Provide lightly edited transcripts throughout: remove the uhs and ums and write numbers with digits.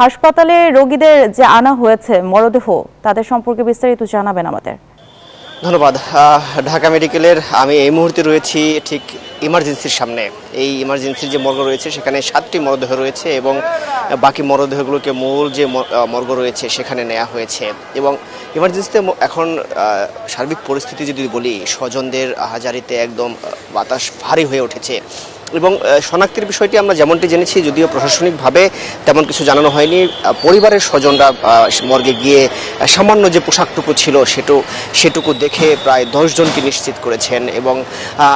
হাসপাতালে রোগীদের যে আনা হয়েছে মরদেহ তাদের সম্পর্কে বিস্তারিত জানাবেন আমাদের। ধন্যবাদ। ঢাকা মেডিকেলের আমি এই মুহূর্তে রয়েছি ঠিক ইমার্জেন্সির সামনে। এই ইমার্জেন্সির যে মর্গ রয়েছে সেখানে 7টি মরদেহ রয়েছে এবং বাকি মরদেহগুলোকে মূল যে মর্গ রয়েছে সেখানে নেওয়া হয়েছে। এবং ইমার্জেন্সিতে এখন সার্বিক পরিস্থিতি যদি বলি, স্বজনদের আহাজারিতে একদম বাতাস ভারী হয়ে উঠেছে। এবং শনাক্তের বিষয়টি আমরা যেমনটি জেনেছি, যদিও প্রশাসনিকভাবে তেমন কিছু জানানো হয়নি। পরিবারের স্বজনরা মর্গে গিয়ে সামান্য যে পোশাকটুকু ছিল সেটুকু দেখে প্রায় 10 জনকে নিশ্চিত করেছেন। এবং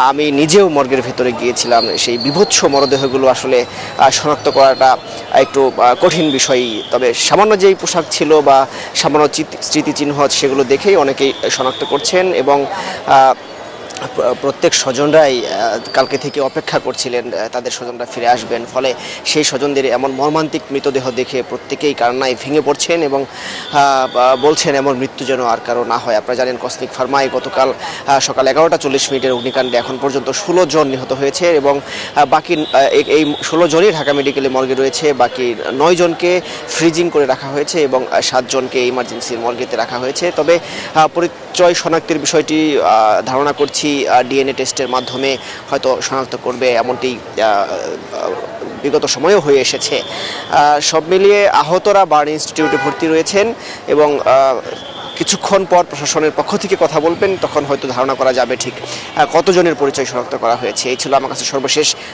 আমি নিজেও মর্গের ভেতরে গিয়েছিলাম। সেই বিভৎস মরদেহগুলো আসলে শনাক্ত করাটা একটু কঠিন বিষয়। তবে সামান্য যেই পোশাক ছিল বা সামান্য স্মৃতিচিহ্ন সেগুলো দেখেই অনেকেই শনাক্ত করছেন। এবং প্রত্যেক স্বজনরাই কালকে থেকে অপেক্ষা করছিলেন তাদের স্বজনরা ফিরে আসবেন। ফলে সেই স্বজনদের এমন মর্মান্তিক মৃতদেহ দেখে প্রত্যেকেই কান্নায় ভেঙে পড়ছেন এবং বলছেন এমন মৃত্যু যেন আর কারো না হয়। আপনারা জানেন কসমিক ফার্মায় গতকাল সকাল 11টা 40 অগ্নিকাণ্ডে এখন পর্যন্ত 16 জন নিহত হয়েছে এবং বাকি এই 16 জনই ঢাকা মেডিকেলে মর্গে রয়েছে। বাকি 9 জনকে ফ্রিজিং করে রাখা হয়েছে এবং 7 জনকে ইমার্জেন্সির মর্গেতে রাখা হয়েছে। তবে পরিচয় শনাক্তের বিষয়টি ধারণা করছি ডিএনএ টেস্টের মাধ্যমে হয়তো শনাক্ত করবে, এমনটি বিগত সময়েও হয়ে এসেছে। সব মিলিয়ে আহতরা বার্ন ইনস্টিটিউটে ভর্তি রয়েছেন এবং কিছুক্ষণ পর প্রশাসনের পক্ষ থেকে কথা বলবেন, তখন হয়তো ধারণা করা যাবে ঠিক কতজনের পরিচয় শনাক্ত করা হয়েছে। এই ছিল আমার কাছে সর্বশেষ